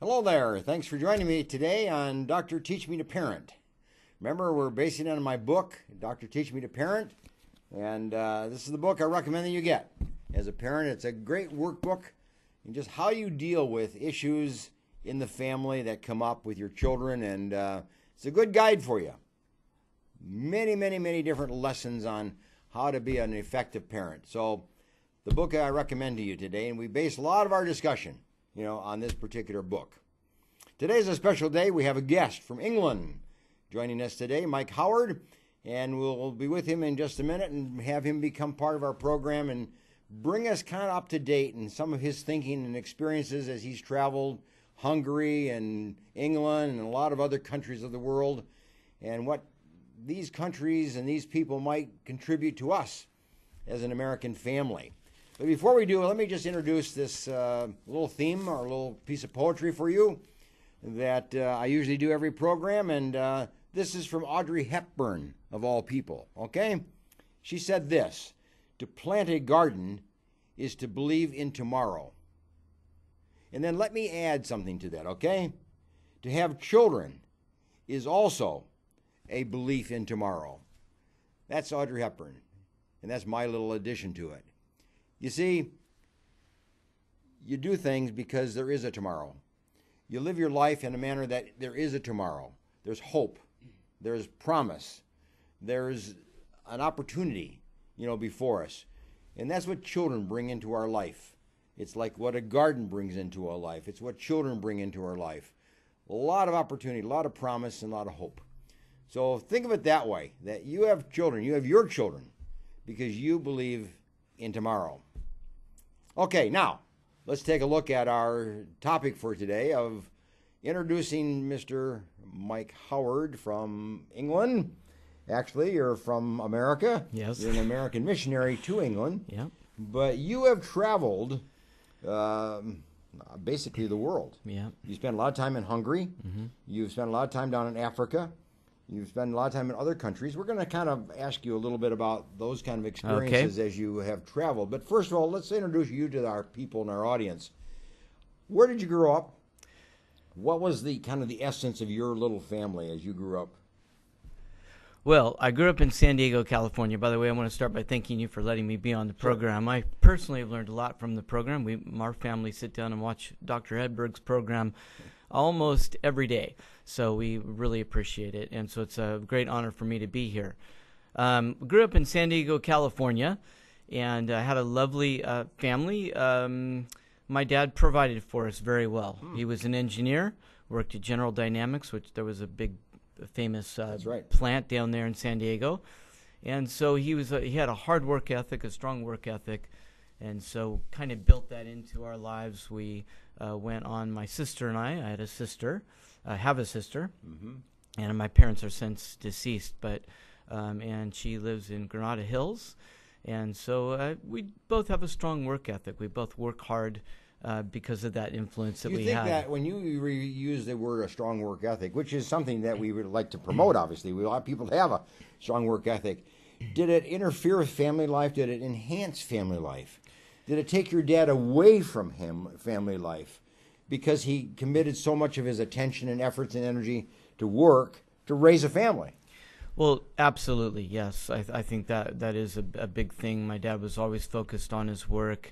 Hello there. Thanks for joining me today on Dr. Teach Me to Parent. Remember, we're basing it on my book, Dr. Teach Me to Parent, and this is the book I recommend that you get. As a parent, it's a great workbook in just how you deal with issues in the family that come up with your children, and it's a good guide for you. Many different lessons on how to be an effective parent. So the book I recommend to you today, and we base a lot of our discussion on this particular book. Today's a special day. We have a guest from England joining us today, Mike Howard, and we'll be with him in just a minute and have him become part of our program and bring us kind of up to date in some of his thinking and experiences as he's traveled Hungary and England and a lot of other countries of the world, and what these countries and these people might contribute to us as an American family. But before we do, let me just introduce this little theme or little piece of poetry for you that I usually do every program, and this is from Audrey Hepburn, of all people, okay? She said this: "To plant a garden is to believe in tomorrow." And then let me add something to that, okay? To have children is also a belief in tomorrow. That's Audrey Hepburn, and that's my little addition to it. You see, you do things because there is a tomorrow. You live your life in a manner that there is a tomorrow. There's hope. There's promise. There's an opportunity, before us. And that's what children bring into our life. It's like what a garden brings into our life. It's what children bring into our life. A lot of opportunity, a lot of promise, and a lot of hope. So think of it that way, that you have children, you have your children, because you believe in tomorrow. Okay, now, let's take a look at our topic for today of introducing Mr. Mike Howard from England. Actually, you're from America. Yes. You're an American missionary to England. Yeah. But you have traveled basically the world. Yeah. You spent a lot of time in Hungary. Mm-hmm. You've spent a lot of time down in Africa. You've spent a lot of time in other countries. We're going to kind of ask you a little bit about those kind of experiences as you have traveled. But first of all, let's introduce you to our people and our audience. Where did you grow up? What was the kind of the essence of your little family as you grew up? Well, I grew up in San Diego, California. By the way, I want to start by thanking you for letting me be on the program. Sure. I personally have learned a lot from the program. Our family sit down and watch Dr. Hedberg's program almost every day. So we really appreciate it. And so it's a great honor for me to be here. Grew up in San Diego, California, and had a lovely family. My dad provided for us very well. He was an engineer, worked at General Dynamics, which there was a big famous plant down there in San Diego. And so he had a hard work ethic, a strong work ethic, and so kind of built that into our lives. We went on, my sister and I had a sister, have a sister, mm-hmm. and my parents are since deceased, but and she lives in Granada Hills, and so we both have a strong work ethic. We both work hard because of that influence that we have. You think that when you use the word a strong work ethic, which is something that we would like to promote, obviously, we want people to have a strong work ethic, did it interfere with family life? Did it enhance family life? Did it take your dad away from family life because he committed so much of his attention and efforts and energy to work to raise a family? Well, absolutely, yes. I think that is a big thing. My dad was always focused on his work.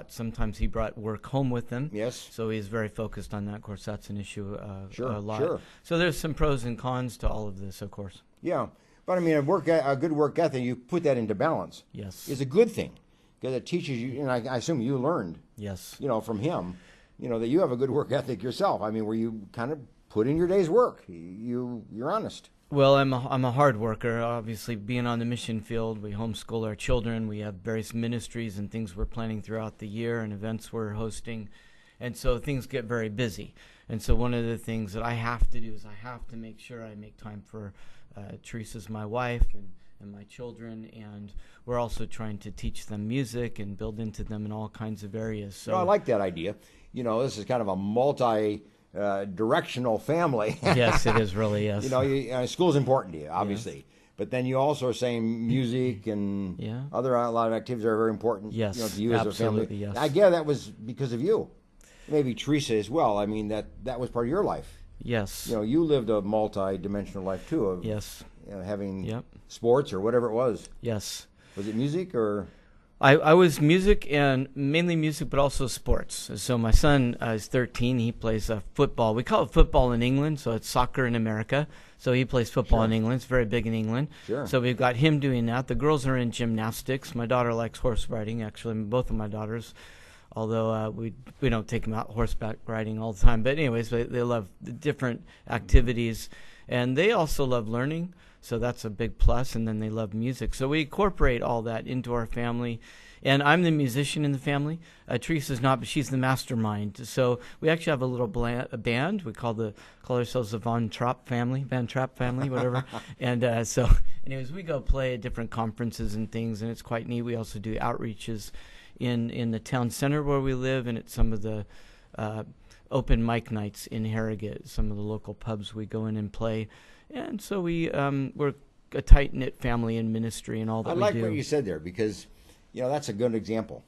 Sometimes he brought work home with him. Yes. So he's very focused on that. Of course, that's an issue a lot. Sure. So there's some pros and cons to all of this, of course. Yeah. But I mean, a good work ethic, you put that into balance. Yes. Is a good thing because it teaches you, and I assume you learned, yes, from him, that you have a good work ethic yourself. I mean, where you kind of put in your day's work. You're honest. Well, I'm a hard worker. Obviously, being on the mission field, we homeschool our children. We have various ministries and things we're planning throughout the year and events we're hosting. And so things get very busy. And so one of the things that I have to do is I have to make sure I make time for Teresa's my wife and my children. And we're also trying to teach them music and build into them in all kinds of areas. So I like that idea. This is kind of a multi-directional family. Yes, it is really, yes. School's important to you, obviously. Yes. But then you also are saying music and a lot of activities are very important yes, to you as a family. Yes. I guess that was because of you. maybe Teresa as well. I mean, that was part of your life. Yes. You know, you lived a multi-dimensional life too. Of, Yes. You know, having Yep. sports or whatever it was. Yes. Was it music or? I was music, and mainly music, but also sports. So my son is 13. He plays football. We call it football in England, so it's soccer in America. So he plays football in England. It's very big in England. Sure. So we've got him doing that. The girls are in gymnastics. My daughter likes horse riding, actually, both of my daughters, although we don't take them out horseback riding all the time. But anyways, they love the different activities, and they also love learning. So that's a big plus, and then they love music. So we incorporate all that into our family. And I'm the musician in the family. Teresa's not, but she's the mastermind. So we actually have a little band. We call ourselves the Van Trapp family, whatever. And so anyways, we go play at different conferences and things, and it's quite neat. We also do outreaches in the town center where we live, and at some of the open mic nights in Harrogate, some of the local pubs we go in and play. And so we're a tight-knit family in ministry and all that we do. I like what you said there, because, you know, that's a good example,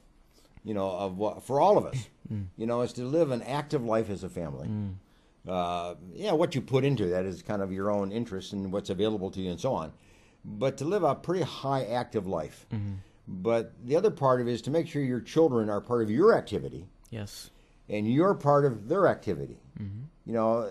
you know, of what, for all of us, you know, is to live an active life as a family. Yeah, what you put into that is kind of your own interest and what's available to you and so on. But to live a pretty high active life. But the other part of it is to make sure your children are part of your activity. Yes. And you're part of their activity. You know,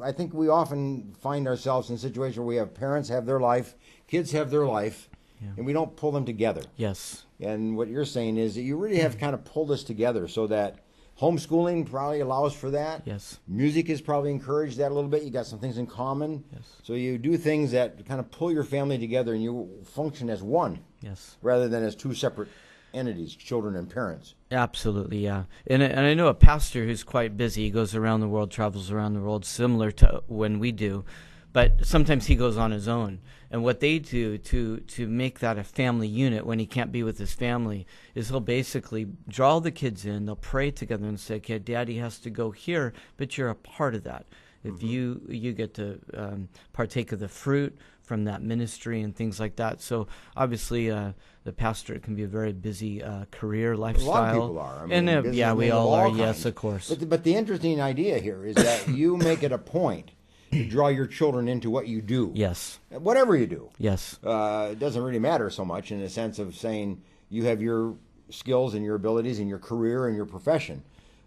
I think we often find ourselves in a situation where we have parents have their life, kids have their life, and we don't pull them together. Yes. And what you're saying is that you really have kind of pulled us together, so that homeschooling probably allows for that. Yes. Music has probably encouraged that a little bit. You got some things in common. Yes. So you do things that kind of pull your family together, and you function as one. Yes. Rather than as two separate entities, children and parents. Absolutely, yeah. And I know a pastor who's quite busy. He goes around the world, travels around the world, similar to when we do. But sometimes he goes on his own. And what they do to make that a family unit when he can't be with his family is he'll basically draw the kids in. They'll pray together and say, okay, Daddy has to go here, but you're a part of that. If you get to partake of the fruit from that ministry and things like that. So obviously the pastorate can be a very busy career, lifestyle. A lot of people are. I mean, and yeah, we all are, yes, of course. But the interesting idea here is that you make it a point to draw your children into what you do. Yes. Whatever you do. Yes. It doesn't really matter so much in the sense of saying you have your skills and your abilities and your career and your profession,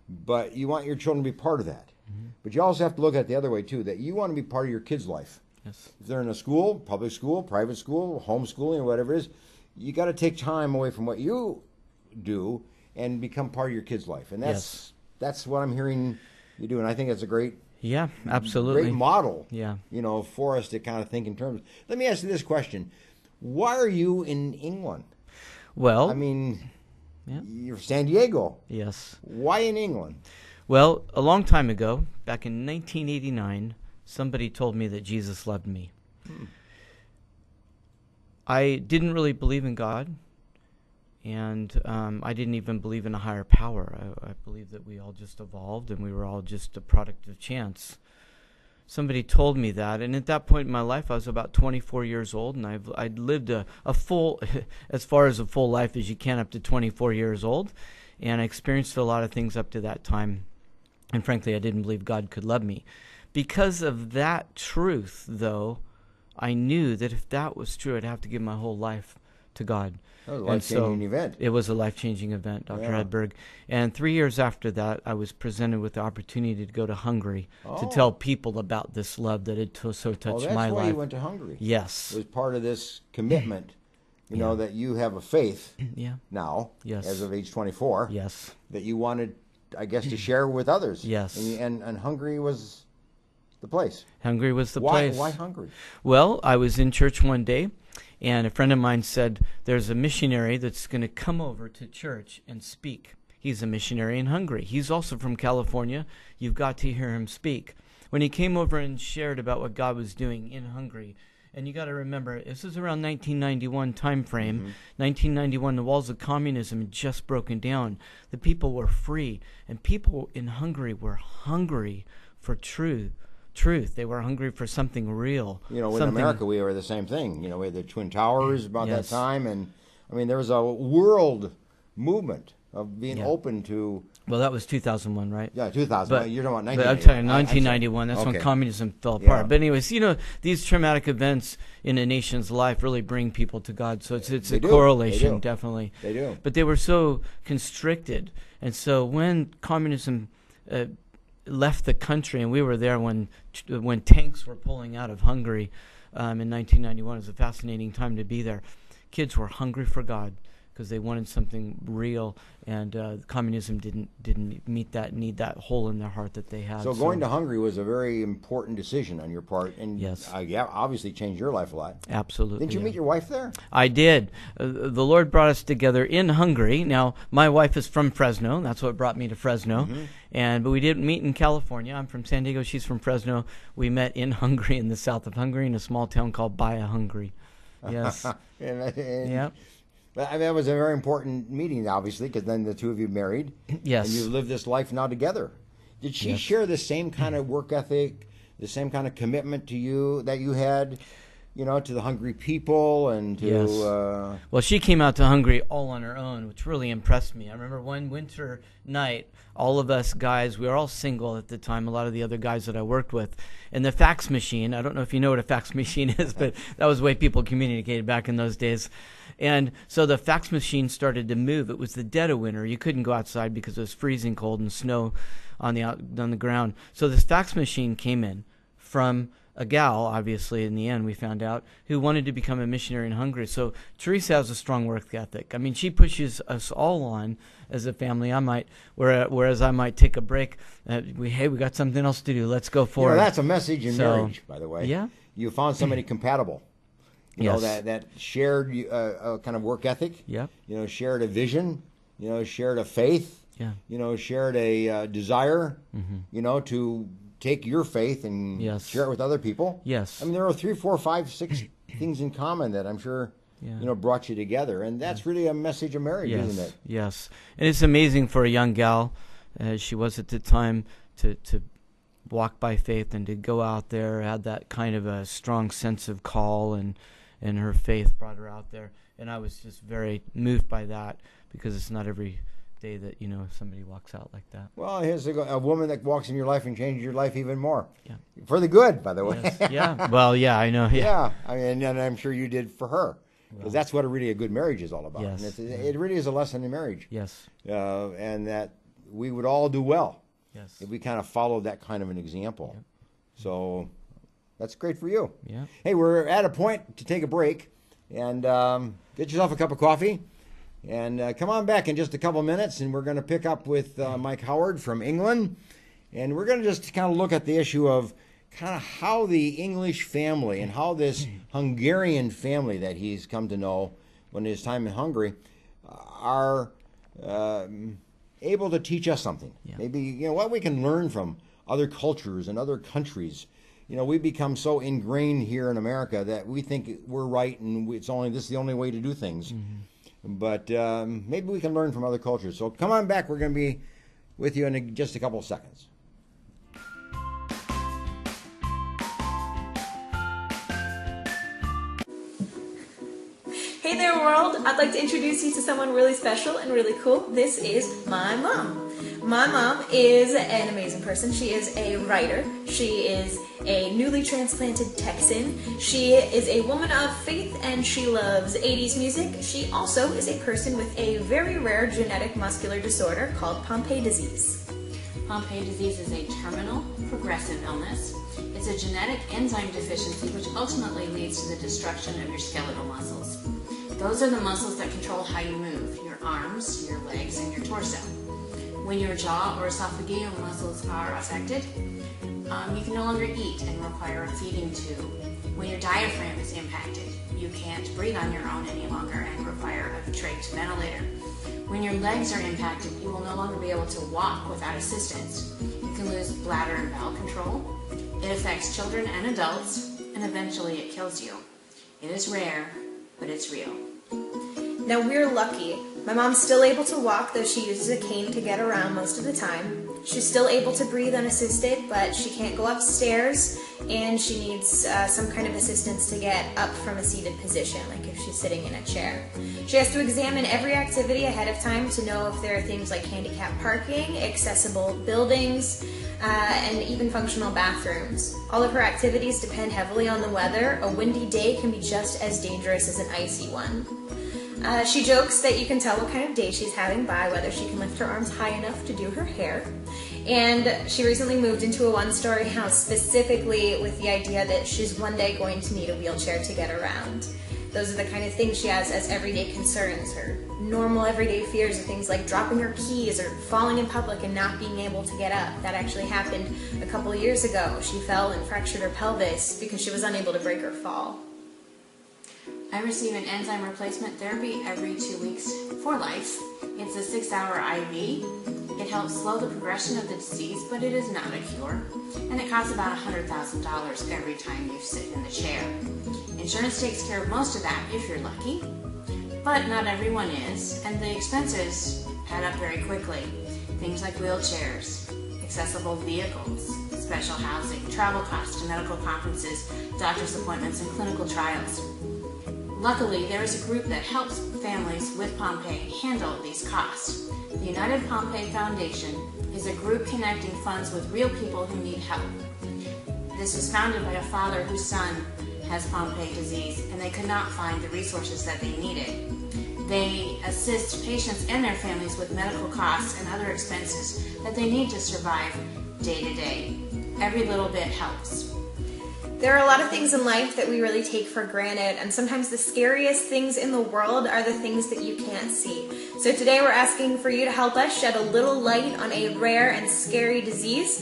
but you want your children to be part of that. But you also have to look at it the other way, too, that you want to be part of your kids' life. Yes. If they're in a school, public school, private school, homeschooling, or whatever it is, you got to take time away from what you do and become part of your kids' life. And that's what I'm hearing you do. And I think that's a great, absolutely, great model, you know, for us to kind of think in terms. Let me ask you this question. Why are you in England? Well, I mean, you're San Diego. Yes. Why in England? Well, a long time ago, back in 1989, somebody told me that Jesus loved me. I didn't really believe in God, and I didn't even believe in a higher power. I believed that we all just evolved and we were all just a product of chance. Somebody told me that, and at that point in my life, I was about 24 years old, and I'd lived a full, as far as a full life as you can up to 24 years old, and I experienced a lot of things up to that time. And frankly, I didn't believe God could love me. Because of that truth, though, I knew that if that was true, I'd have to give my whole life to God. That was a life-changing event. It was a life-changing event, Dr. Hedberg. And 3 years after that, I was presented with the opportunity to go to Hungary to tell people about this love that had so touched my life. That's why you went to Hungary. Yes. It was part of this commitment, you know, that you have a faith now, as of age 24, that you wanted, I guess, to share with others. Yes. And Hungary was the place. Hungary was the place. Why Hungary? Well, I was in church one day, and a friend of mine said, there's a missionary that's going to come over to church and speak. He's a missionary in Hungary. He's also from California. You've got to hear him speak. When he came over and shared about what God was doing in Hungary, and you got to remember, this is around 1991 time frame. 1991, the walls of communism had just broken down. The people were free, and people in Hungary were hungry for truth. They were hungry for something real. You know, in America, we were the same thing. You know, we had the Twin Towers about that time, and I mean, there was a world movement of being open to. Well, that was 2001, right? Yeah, 2000. But You're talking about 1991. But I'm telling you, 1991. That's when Okay. communism fell apart. Yeah. But anyways, these traumatic events in a nation's life really bring people to God. So it's They a do. correlation, They do. definitely. They do. But they were so constricted, and so when communism left the country, and we were there when tanks were pulling out of Hungary in 1991. It was a fascinating time to be there. Kids were hungry for God because they wanted something real, and communism didn't meet that need, that hole in their heart that they had. So going to Hungary was a very important decision on your part, and Yes. Obviously changed your life a lot. Absolutely. Didn't you meet your wife there? I did. The Lord brought us together in Hungary. Now, my wife is from Fresno. That's what brought me to Fresno. Mm-hmm. But we didn't meet in California. I'm from San Diego. She's from Fresno. We met in Hungary, in the south of Hungary, in a small town called Baja, Hungary. Yes. Yeah. But I mean, that was a very important meeting, obviously, because then the two of you married. Yes. And you live this life now together. Did she share the same kind of work ethic, the same kind of commitment to you that you had, to the Hungry people and to... Yes. Well, she came out to Hungary all on her own, which really impressed me. I remember one winter night, all of us guys, we were all single at the time, a lot of the other guys that I worked with, and the fax machine, I don't know if you know what a fax machine is, but that was the way people communicated back in those days. And so the fax machine started to move. It was the dead of winter. You couldn't go outside because it was freezing cold and snow on the ground. So this fax machine came in from a gal, obviously, in the end, we found out, who wanted to become a missionary in Hungary. So Teresa has a strong work ethic. I mean, she pushes us all on as a family. Whereas I might take a break. We got something else to do. Let's go for it. That's a message in marriage, by the way. Yeah. You found somebody compatible. You know, Yes. that shared a kind of work ethic. Yep. Shared a vision. Shared a faith. Yeah. Shared a desire. To take your faith and Yes. share it with other people. Yes. I mean, there are 3, 4, 5, 6 things in common that I'm sure brought you together, and that's really a message of marriage, Yes. isn't it? Yes. And it's amazing for a young gal, as she was at the time, to walk by faith and to go out there, had that kind of a strong sense of call, and her faith brought her out there. And I was just very moved by that, because it's not every day that somebody walks out like that. Well, here's a woman that walks in your life and changes your life even more. Yeah. For the good, by the way. Yes. Yeah. Well, yeah, I know. Yeah. Yeah. I mean, and I'm sure you did for her. Because that's what a good marriage is all about. Yes. And it really is a lesson in marriage. Yes. And that we would all do well Yes. if we kind of followed that kind of an example. Yep. So that's great for you. Yeah. Hey, we're at a point to take a break and get yourself a cup of coffee. And come on back in just a couple minutes, and we're going to pick up with Mike Howard from England. And we're going to just kind of look at the issue of kind of how the English family and how this Hungarian family that he's come to know when his time in Hungary are able to teach us something. Yeah. Maybe, what we can learn from other cultures and other countries. We become so ingrained here in America that we think we're right and this is the only way to do things. But maybe we can learn from other cultures. So come on back. We're going to be with you in just a couple of seconds. Hey there, world! I'd like to introduce you to someone really special and really cool. This is my mom. My mom is an amazing person. She is a writer. She is a newly transplanted Texan. She is a woman of faith, and she loves 80s music. She also is a person with a very rare genetic muscular disorder called Pompe disease. Pompe disease is a terminal, progressive illness. It's a genetic enzyme deficiency which ultimately leads to the destruction of your skeletal muscles. Those are the muscles that control how you move, your arms, your legs, and your torso. When your jaw or esophageal muscles are affected, you can no longer eat and require a feeding tube. When your diaphragm is impacted, you can't breathe on your own any longer and require a trach ventilator. When your legs are impacted, you will no longer be able to walk without assistance. You can lose bladder and bowel control. It affects children and adults, and eventually it kills you. It is rare, but it's real. Now, we're lucky My mom's still able to walk, though she uses a cane to get around most of the time. She's still able to breathe unassisted, but she can't go upstairs, and she needs some kind of assistance to get up from a seated position, like if she's sitting in a chair. She has to examine every activity ahead of time to know if there are things like handicap parking, accessible buildings, and even functional bathrooms. All of her activities depend heavily on the weather. A windy day can be just as dangerous as an icy one. She jokes that you can tell what kind of day she's having by whether she can lift her arms high enough to do her hair. And she recently moved into a one-story house specifically with the idea that she's one day going to need a wheelchair to get around. Those are the kind of things she has as everyday concerns. Her normal everyday fears are things like dropping her keys or falling in public and not being able to get up. That actually happened a couple of years ago. She fell and fractured her pelvis because she was unable to break her fall. I receive an enzyme replacement therapy every 2 weeks for life. It's a 6-hour IV. It helps slow the progression of the disease, but it is not a cure. And it costs about $100,000 every time you sit in the chair. Insurance takes care of most of that if you're lucky, but not everyone is, and the expenses add up very quickly. Things like wheelchairs, accessible vehicles, special housing, travel costs to medical conferences, doctor's appointments, and clinical trials. Luckily, there is a group that helps families with Pompe handle these costs. The United Pompe Foundation is a group connecting funds with real people who need help. This was founded by a father whose son has Pompe disease, and they could not find the resources that they needed. They assist patients and their families with medical costs and other expenses that they need to survive day to day. Every little bit helps. There are a lot of things in life that we really take for granted, and sometimes the scariest things in the world are the things that you can't see. So today we're asking for you to help us shed a little light on a rare and scary disease.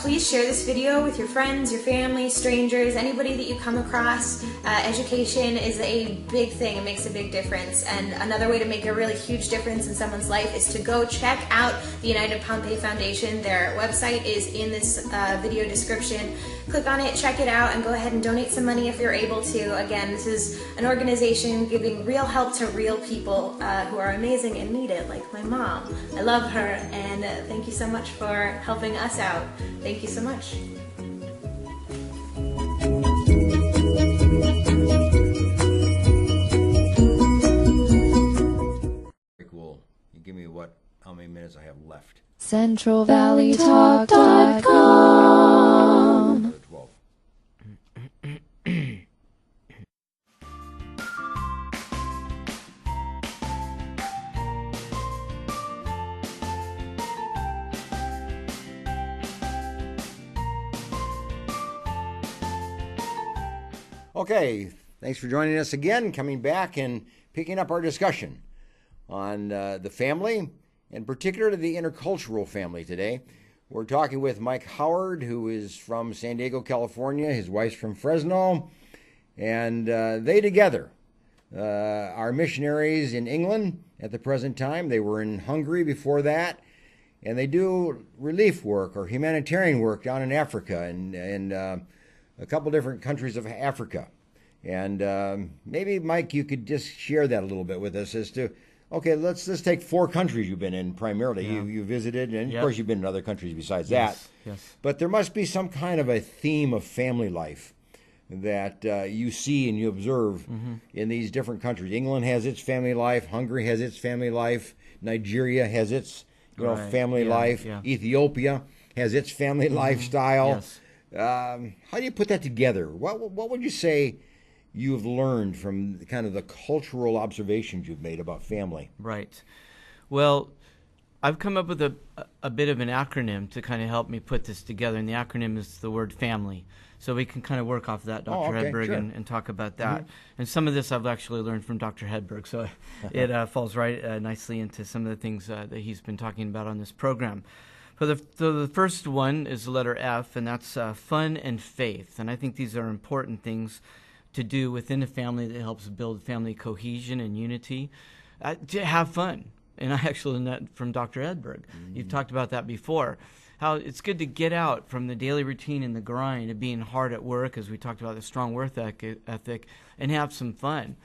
Please share this video with your friends, your family, strangers, anybody that you come across. Education is a big thing. It makes a big difference. And another way to make a really huge difference in someone's life is to go check out the United Pompe Foundation. Their website is in this video description. Click on it, check it out, and go ahead and donate some money if you're able to. Again, this is an organization giving real help to real people who are amazing and need it, like my mom. I love her, and thank you so much for helping us out. Thank you so much. Very cool. You give me how many minutes I have left? CentralValleyTalk.com. 12. Okay, thanks for joining us again, coming back and picking up our discussion on the family, and particularly the intercultural family today. We're talking with Mike Howard, who is from San Diego, California. His wife's from Fresno, and they together are missionaries in England at the present time. They were in Hungary before that, and they do relief work or humanitarian work down in Africa and a couple different countries of Africa. And maybe, Mike, you could just share that a little bit with us as to, okay, let's take 4 countries you've been in primarily. Yeah. You visited, and Yep. of course you've been in other countries besides Yes, that. yes. But there must be some kind of a theme of family life that you see and you observe in these different countries. England has its family life. Hungary has its family life. Nigeria has its Right. family Yeah, life. yeah. Ethiopia has its family lifestyle. Yes. How do you put that together? What would you say you've learned from kind of the cultural observations you've made about family? Right. Well, I've come up with a bit of an acronym to kind of help me put this together, and the acronym is the word family. So we can kind of work off that, Dr. okay, Hedberg, sure. and talk about that. And some of this I've actually learned from Dr. Hedberg, so it falls right nicely into some of the things that he's been talking about on this program. So the first one is the letter F, and that's fun and faith. And I think these are important things to do within a family that helps build family cohesion and unity. To have fun. And I actually learned that from Dr. Hedberg. You've talked about that before. How it's good to get out from the daily routine and the grind of being hard at work, as we talked about the strong work ethic, and have some fun.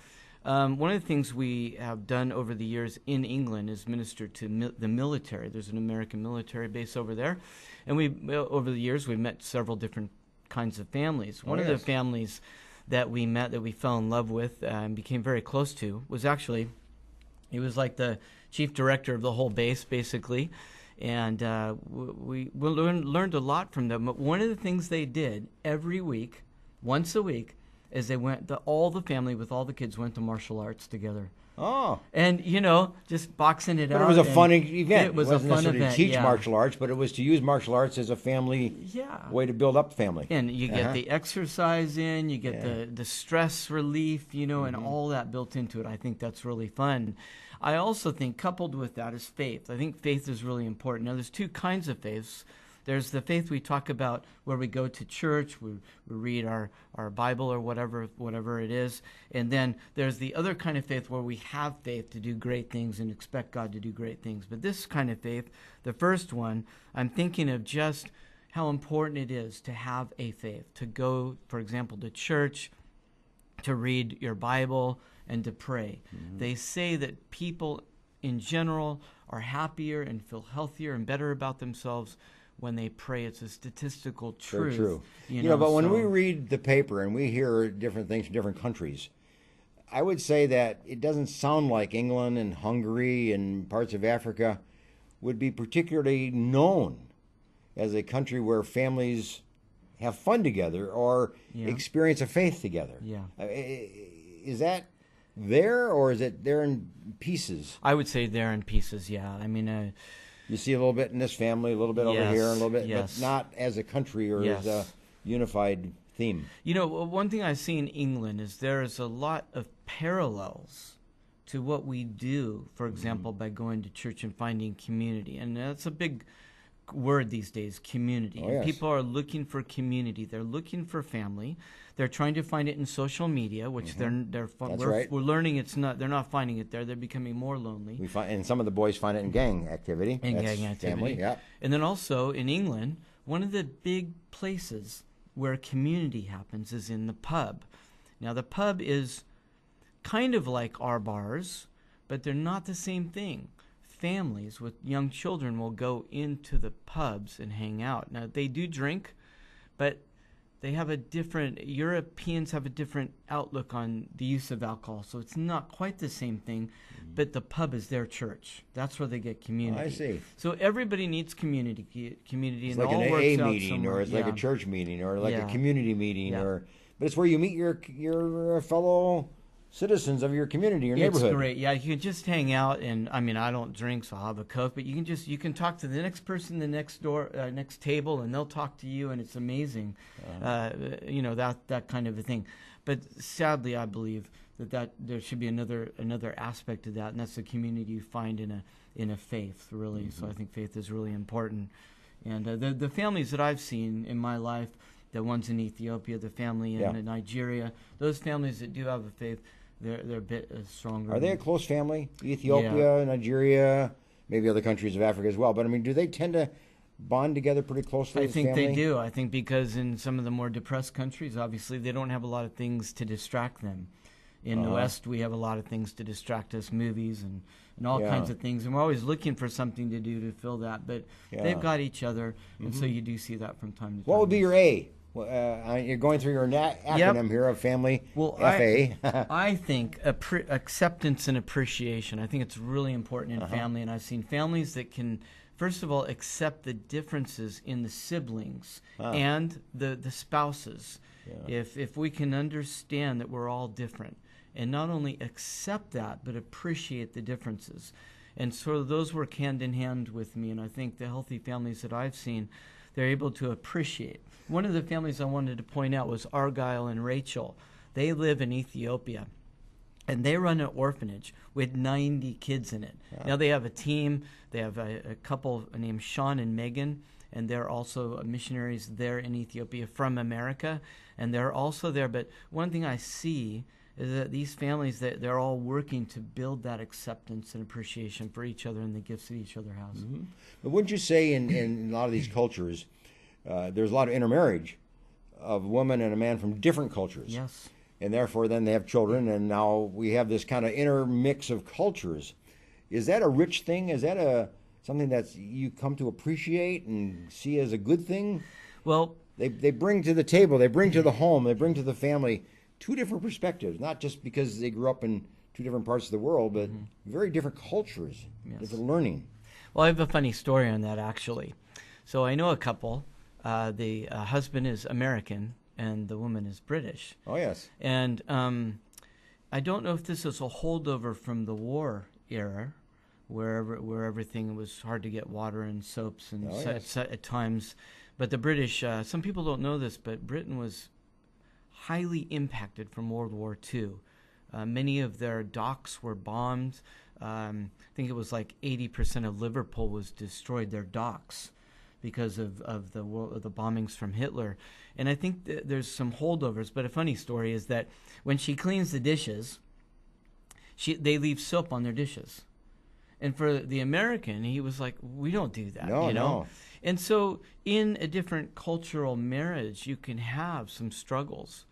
One of the things we have done over the years in England is minister to the military. There's an American military base over there. And over the years, we've met several different kinds of families. One of the families that we met, that we fell in love with and became very close to, was actually, he was like the chief director of the whole base, basically. And we learned a lot from them. But one of the things they did every week, once a week, is they went, all the family with all the kids went to martial arts together. Oh. And, just boxing it out. But it was a fun event. It was wasn't a fun necessarily event, to teach yeah. martial arts, but it was to use martial arts as a family way to build up the family. And you get the exercise in, you get the stress relief, and all that built into it. I think that's really fun. I also think coupled with that is faith. I think faith is really important. Now, there's two kinds of faiths. There's the faith we talk about where we go to church, we read our Bible or whatever it is. And then there's the other kind of faith where we have faith to do great things and expect God to do great things. But this kind of faith, the first one, I'm thinking of just how important it is to have a faith, to go, for example, to church, to read your Bible, and to pray. Mm-hmm. They say that people in general are happier and feel healthier and better about themselves when they pray. It's a statistical truth. Very true. But when we read the paper and we hear different things from different countries, I would say that it doesn't sound like England and Hungary and parts of Africa would be particularly known as a country where families have fun together or experience a faith together. Yeah. Is that there, or is it there in pieces? I would say there in pieces, yeah. I mean... you see a little bit in this family, a little bit over here, a little bit, yes. but not as a country or as a unified theme. One thing I see in England is there is a lot of parallels to what we do, for example, by going to church and finding community. And that's a big word these days, community. Oh, yes. People are looking for community. They're looking for family. They're trying to find it in social media, which we're learning it's not. They're not finding it there. They're becoming more lonely. And some of the boys find it in gang activity. Family, yeah. And then also in England, one of the big places where community happens is in the pub. Now the pub is kind of like our bars, but they're not the same thing. Families with young children will go into the pubs and hang out. Now they do drink, but Europeans have a different outlook on the use of alcohol, so it's not quite the same thing, but the pub is their church. That's where they get community. I see. So everybody needs community, it's and like all an works AA out meeting, somewhere. or it's like a church meeting, or like a community meeting, Yeah. but it's where you meet your fellow citizens of your community, your neighborhood. It's great. Yeah, you can just hang out, and I mean, I don't drink, so I'll have a Coke, but you can talk to the next person, the next table, and they'll talk to you, and it's amazing. That kind of a thing. But sadly, I believe that there should be another aspect to that, and that's the community you find in a faith, really. Mm-hmm. So I think faith is really important. And the families that I've seen in my life, the ones in Ethiopia, the family in Nigeria, those families that do have a faith, they're a bit stronger. Are they a close family? Ethiopia, Nigeria, maybe other countries of Africa as well. But I mean, do they tend to bond together pretty closely? I think they do. I think because in some of the more depressed countries, obviously, they don't have a lot of things to distract them. In the West, we have a lot of things to distract us, movies and all kinds of things. And we're always looking for something to do to fill that. But they've got each other, and so you do see that from time to time. What would be your A? You're going through your acronym here of family, FA. I think acceptance and appreciation. I think it's really important in family, and I've seen families that can, first of all, accept the differences in the siblings and the spouses. Yeah. If we can understand that we're all different, and not only accept that, but appreciate the differences. And so those work hand in hand with me, and I think the healthy families that I've seen, they're able to appreciate. One of the families I wanted to point out was Argyle and Rachel. They live in Ethiopia, and they run an orphanage with 90 kids in it. Yeah. Now they have a team. They have a couple named Sean and Megan, and they're also missionaries there in Ethiopia from America, and they're also there. But one thing I see is that these families, they're all working to build that acceptance and appreciation for each other and the gifts that each other has. Mm-hmm. But wouldn't you say in a lot of these cultures, there's a lot of intermarriage of a woman and a man from different cultures? Yes. and therefore then they have children, and now we have this kind of intermix of cultures. Is that a rich thing? Is that something that you come to appreciate and see as a good thing? Well, they bring to the table, they bring to the home, they bring to the family two different perspectives, not just because they grew up in two different parts of the world, but very different cultures, different learning. Well, I have a funny story on that, actually. So I know a couple. The husband is American and the woman is British. Oh, yes. And I don't know if this is a holdover from the war era, where everything was hard to get water and soaps and at times. But the British, some people don't know this, but Britain was highly impacted from World War II. Many of their docks were bombed. I think it was like 80% of Liverpool was destroyed, their docks, because of the bombings from Hitler. And I think there's some holdovers. But a funny story is that when she cleans the dishes, they leave soap on their dishes. And for the American, he was like, we don't do that, you know? No. And so in a different cultural marriage, you can have some struggles.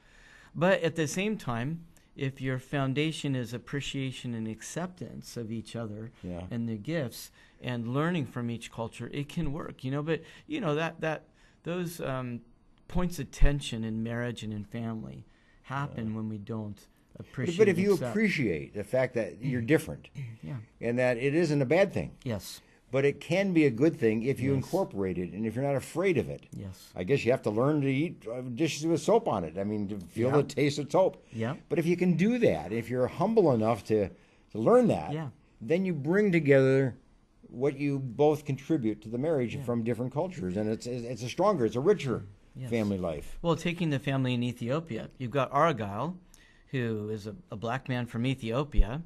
But at the same time, if your foundation is appreciation and acceptance of each other and the gifts and learning from each culture, it can work, you know. But, you know, that those points of tension in marriage and in family happen when we don't appreciate. But if you appreciate the fact that you're different, and that it isn't a bad thing. Yes. But it can be a good thing if you incorporate it and if you're not afraid of it. Yes. I guess you have to learn to eat dishes with soap on it. I mean, to feel the taste of soap. Yeah. But if you can do that, if you're humble enough to learn that, then you bring together what you both contribute to the marriage from different cultures. And it's a stronger, it's a richer family life. Well, taking the family in Ethiopia, you've got Argyle, who is a black man from Ethiopia,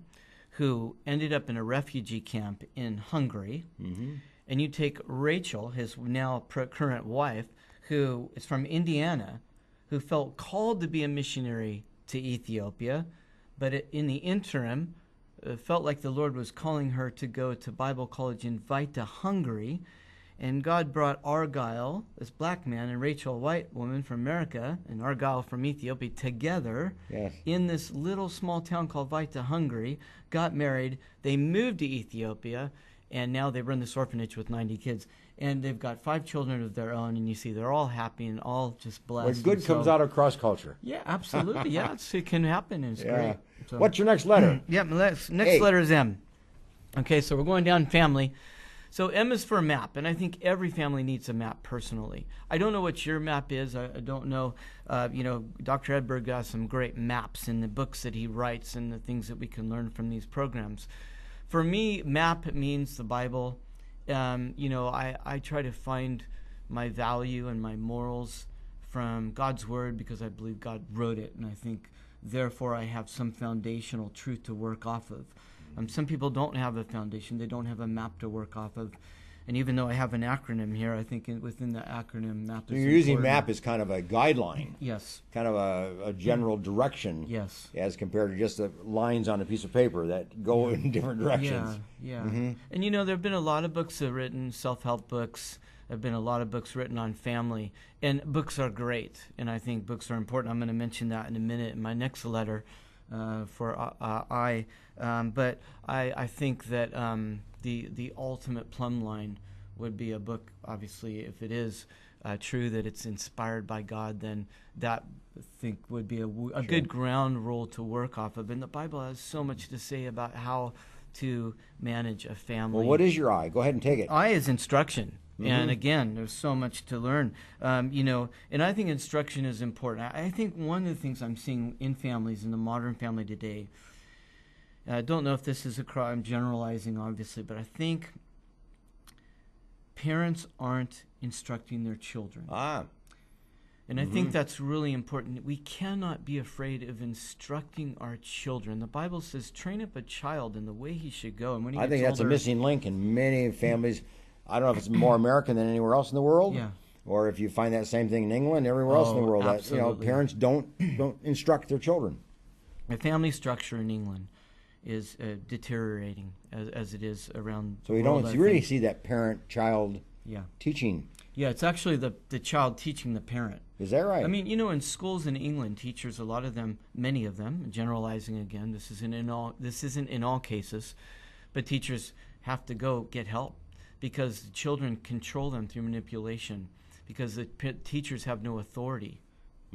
who ended up in a refugee camp in Hungary. And you take Rachel, his now current wife, who is from Indiana, who felt called to be a missionary to Ethiopia, but in the interim felt like the Lord was calling her to go to Bible college in Vita, Hungary. And God brought Argyle, this black man, and Rachel, a white woman from America, and Argyle from Ethiopia together in this little small town called Vita, Hungary, got married. They moved to Ethiopia, and now they run this orphanage with 90 kids. And they've got 5 children of their own, and you see they're all happy and all just blessed. Well, good comes out of cross-culture. Yeah, absolutely. Yeah, it can happen, and it's great. So, what's your next letter? Next letter is M. Okay, so we're going down family. So M is for map, and I think every family needs a map personally. I don't know what your map is. I don't know. Dr. Hedberg has some great maps in the books that he writes and the things that we can learn from these programs. For me, map means the Bible. I try to find my value and my morals from God's Word because I believe God wrote it, and I think, therefore, I have some foundational truth to work off of. Some people don't have a foundation. They don't have a map to work off of. And even though I have an acronym here, I think within the acronym, map is you're using map as kind of a guideline. Yes. Kind of a general direction. Yes. As compared to just the lines on a piece of paper that go in different directions. Yeah. And there have been a lot of books written, self-help books. There have been a lot of books written on family. And books are great. And I think books are important. I'm going to mention that in a minute in my next letter. But I think that the ultimate plumb line would be a book. Obviously, if it is true that it's inspired by God, then that I think would be a good ground rule to work off of. And the Bible has so much to say about how to manage a family. Well, what is your I? Go ahead and take it. I is instruction. And again, there's so much to learn, and I think instruction is important. I think one of the things I'm seeing in families, in the modern family today, I don't know if this is I'm generalizing, obviously, but I think parents aren't instructing their children. And I think that's really important. We cannot be afraid of instructing our children. The Bible says, train up a child in the way he should go. And when he I gets think that's older, a missing link in many families. I don't know if it's more American than anywhere else in the world, or if you find that same thing in England, everywhere else in the world. That, parents don't instruct their children. The family structure in England is deteriorating as it is around. So you really see that parent-child teaching Yeah, it's actually the child teaching the parent. Is that right? I mean, you know, in schools in England, teachers, a lot of them, many of them, generalizing again, this isn't in all cases, but teachers have to go get help because the children control them through manipulation because the teachers have no authority.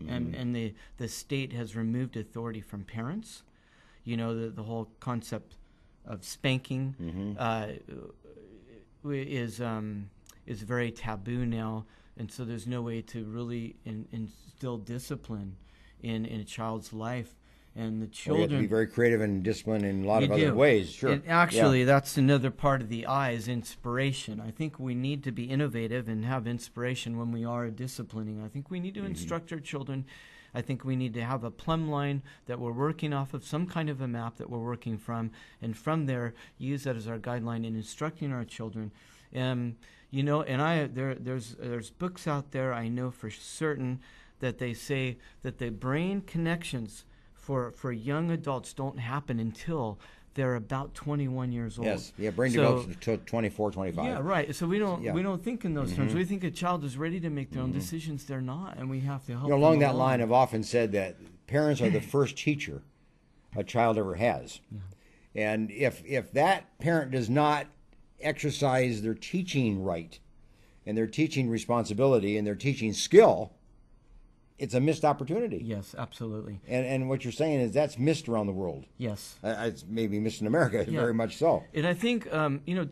And the state has removed authority from parents. You know, the whole concept of spanking is very taboo now, and so there's no way to really instill discipline in a child's life. And the children, you have to be very creative and disciplined in a lot of other ways. Sure. And actually, that's another part of the I is inspiration. I think we need to be innovative and have inspiration when we are disciplining. I think we need to instruct our children. I think we need to have a plumb line that we're working off of, some kind of a map that we're working from, and from there use that as our guideline in instructing our children. You know, and there's books out there I know for certain that they say that the brain connections for young adults don't happen until they're about 21 years old. Yes, yeah, brain develops until 24, 25. Yeah, right. So we don't think in those terms. We think a child is ready to make their own decisions. They're not, and we have to help. You know, them along that line, I've often said that parents are the first teacher a child ever has, and if that parent does not exercise their teaching right, and their teaching responsibility, and their teaching skill, it's a missed opportunity. Yes, absolutely. And what you're saying is that's missed around the world. Yes. It's maybe missed in America, very much so. And I think, you know,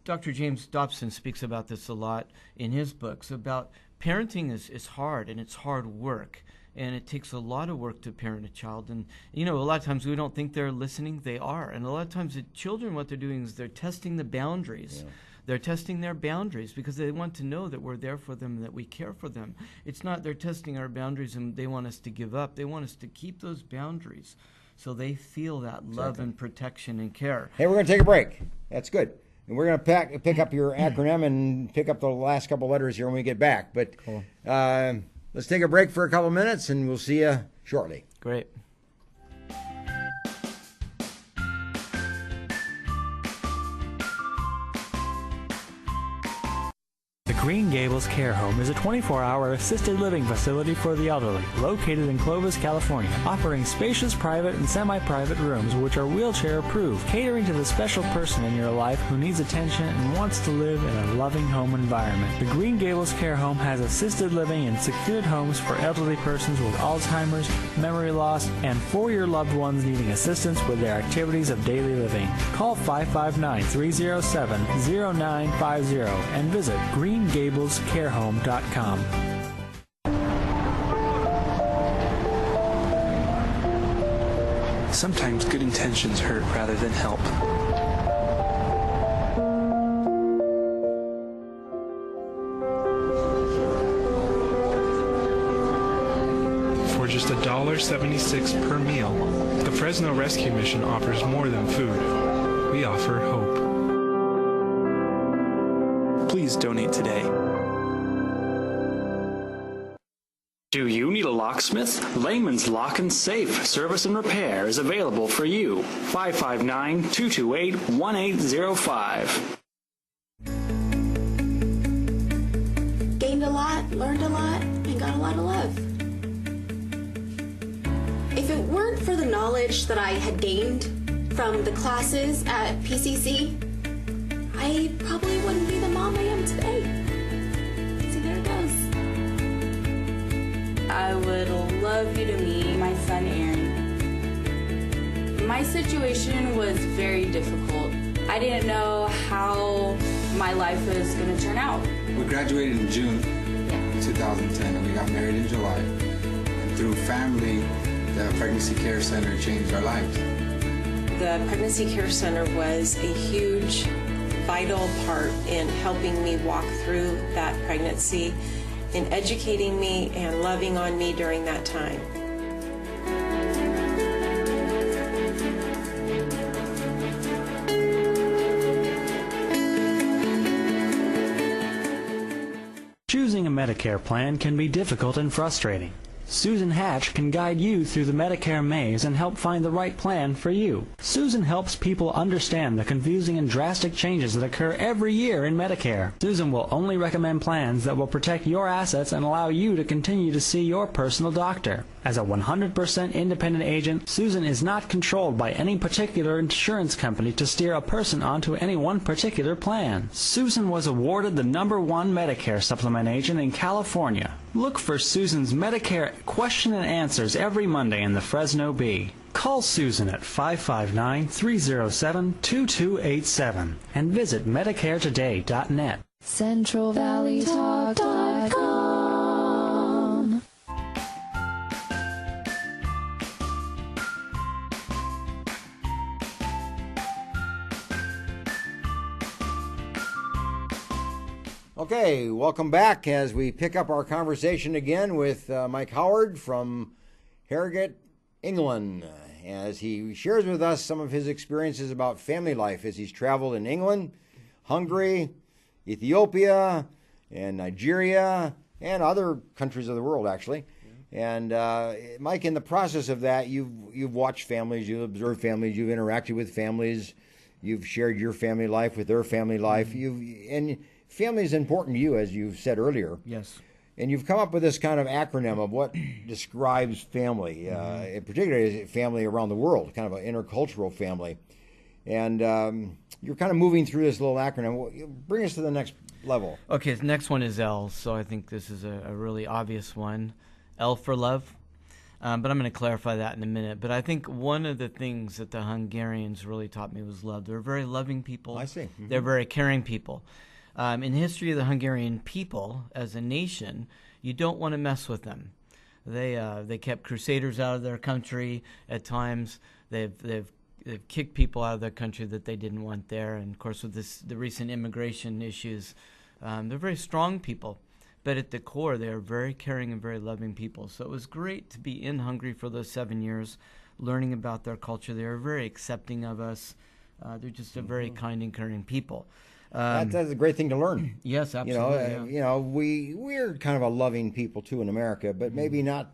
Dr. James Dobson speaks about this a lot in his books, about parenting is hard, and it's hard work. And it takes a lot of work to parent a child. And, you know, a lot of times we don't think they're listening. They are. And a lot of times the children, what they're doing is they're testing the boundaries. Yeah. They're testing their boundaries because they want to know that we're there for them and that we care for them. It's not they're testing our boundaries and they want us to give up. They want us to keep those boundaries so they feel that love and protection and care. Hey, we're going to take a break. That's good. And we're going to pick up your acronym and pick up the last couple letters here when we get back. But cool. Let's take a break for a couple minutes and we'll see you shortly. Great. Green Gables Care Home is a 24-hour assisted living facility for the elderly, located in Clovis, California, offering spacious private and semi-private rooms which are wheelchair-approved, catering to the special person in your life who needs attention and wants to live in a loving home environment. The Green Gables Care Home has assisted living and secured homes for elderly persons with Alzheimer's, memory loss, and for your loved ones needing assistance with their activities of daily living. Call 559-307-0950 and visit GreenGablesCareHome.com. Sometimes good intentions hurt rather than help. For just $1.76 per meal, the Fresno Rescue Mission offers more than food. We offer hope. Please donate today. Do you need a locksmith? Layman's Lock and Safe Service and Repair is available for you. 559-228-1805. Gained a lot, learned a lot, and got a lot of love. If it weren't for the knowledge that I had gained from the classes at PCC, I probably wouldn't be the mom I am today. See, there it goes. I would love you to meet my son, Aaron. My situation was very difficult. I didn't know how my life was going to turn out. We graduated in June 2010, and we got married in July. And through family, the Pregnancy Care Center changed our lives. The Pregnancy Care Center was a huge, vital part in helping me walk through that pregnancy, in educating me and loving on me during that time. Choosing a Medicare plan can be difficult and frustrating. Susan Hatch can guide you through the Medicare maze and help find the right plan for you. Susan helps people understand the confusing and drastic changes that occur every year in Medicare. Susan will only recommend plans that will protect your assets and allow you to continue to see your personal doctor. As a 100% independent agent, Susan is not controlled by any particular insurance company to steer a person onto any one particular plan. Susan was awarded the #1 Medicare supplement agent in California. Look for Susan's Medicare question and answers every Monday in the Fresno Bee. Call Susan at 559-307-2287 and visit MedicareToday.net. CentralValleyTalk.com. Okay, welcome back as we pick up our conversation again with Mike Howard from Harrogate, England, as he shares with us some of his experiences about family life as he's traveled in England, Hungary, Ethiopia, and Nigeria, and other countries of the world, actually. And Mike, in the process of that, you've watched families, you've observed families, you've interacted with families, you've shared your family life with their family life, and family is important to you, as you said earlier. Yes. And you've come up with this kind of acronym of what describes family, in particular family around the world, kind of an intercultural family. And you're kind of moving through this little acronym. Bring us to the next level. Okay, the next one is L, so I think this is a really obvious one. L for love. But I'm going to clarify that in a minute. But I think one of the things that the Hungarians really taught me was love. They're very loving people. I see. Mm-hmm. They're very caring people. In the history of the Hungarian people as a nation, you don't want to mess with them. They kept crusaders out of their country at times. They've kicked people out of their country that they didn't want there. And of course, with the recent immigration issues, they're very strong people. But at the core, they are very caring and very loving people. So it was great to be in Hungary for those 7 years, learning about their culture. They are very accepting of us. They're just a very kind and caring people. That's a great thing to learn. Yes, absolutely. We're kind of a loving people too in America, but maybe not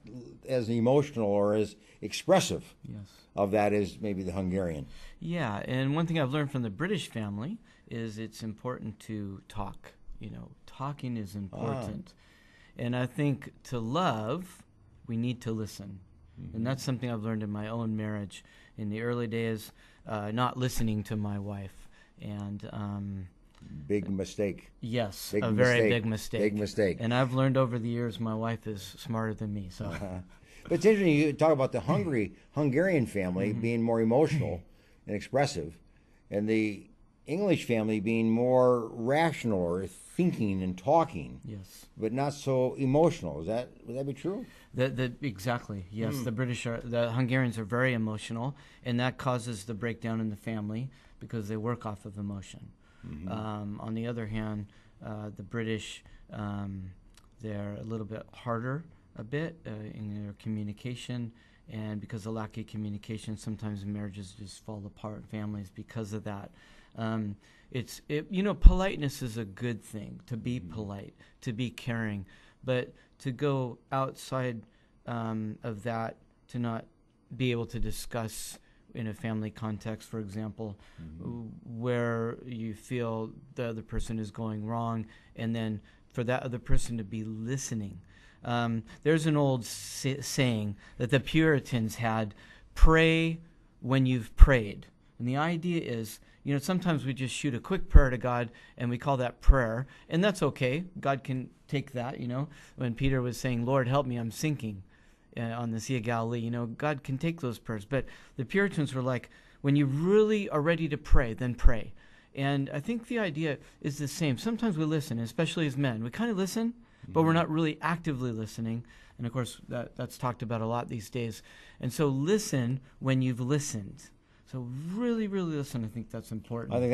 as emotional or as expressive of that as maybe the Hungarian. Yeah, and one thing I've learned from the British family is it's important to talk. Talking is important. And I think to love, we need to listen. And that's something I've learned in my own marriage. In the early days, not listening to my wife. And big mistake. Yes, a very big mistake. Big mistake. And I've learned over the years my wife is smarter than me. So, But it's interesting you talk about the Hungarian family being more emotional and expressive, and the English family being more rational or thinking and talking. Yes. But not so emotional. Would that be true? Exactly. Yes. The Hungarians are very emotional, and that causes the breakdown in the family because they work off of emotion. On the other hand, the British, they're a little bit harder in their communication, and because of lack of communication, sometimes marriages just fall apart, families, because of that. Politeness is a good thing, to be polite, to be caring, but to go outside of that, to not be able to discuss in a family context, for example, where you feel the other person is going wrong, and then for that other person to be listening. There's an old saying that the Puritans had, pray when you've prayed. And the idea is, sometimes we just shoot a quick prayer to God, and we call that prayer, and that's okay. God can take that, When Peter was saying, Lord, help me, I'm sinking on the Sea of Galilee, God can take those prayers. But the Puritans were like, when you really are ready to pray, then pray. And I think the idea is the same. Sometimes we listen, especially as men. We kind of listen, but we're not really actively listening. And, of course, that's talked about a lot these days. And so listen when you've listened. So really, really listen. I think that's important. I think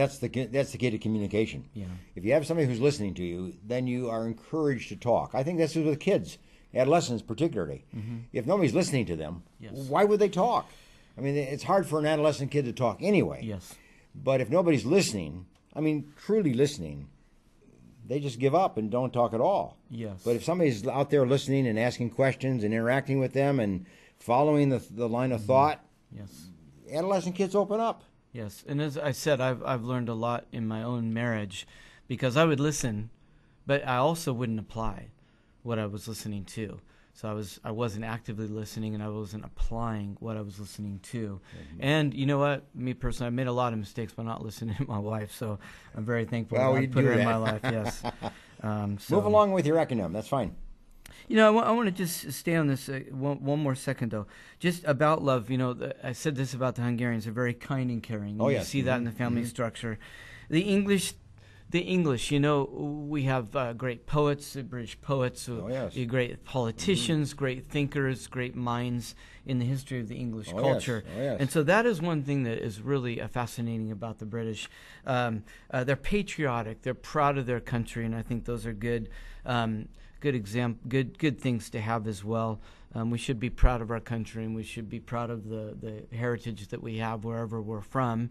that's the key to communication. Yeah. If you have somebody who's listening to you, then you are encouraged to talk. I think this is with kids, adolescents particularly. If nobody's listening to them, why would they talk? I mean, it's hard for an adolescent kid to talk anyway. Yes. But if nobody's listening, truly listening, they just give up and don't talk at all. Yes. But if somebody's out there listening and asking questions and interacting with them and following the line of thought, yes, adolescent kids open up. Yes, and as I said, I've learned a lot in my own marriage, because I would listen, but I also wouldn't apply what I was listening to. So I wasn't actively listening, and I wasn't applying what I was listening to. Mm-hmm. And you know what? Me personally, I made a lot of mistakes by not listening to my wife. So I'm very thankful Well, that we I put do her in that. my life. Yes. Move along with your acronym. That's fine. You know, I want to just stay on this one more second, though. Just about love, you know, I said this about the Hungarians. They're very kind and caring. Oh, You yes. see that in the family structure. The English, you know, we have great poets, British poets, great politicians, great thinkers, great minds in the history of the English culture. Oh, yes. And so that is one thing that is really fascinating about the British. They're patriotic. They're proud of their country, and I think those are good things to have as well. We should be proud of our country, and we should be proud of the heritage that we have wherever we're from.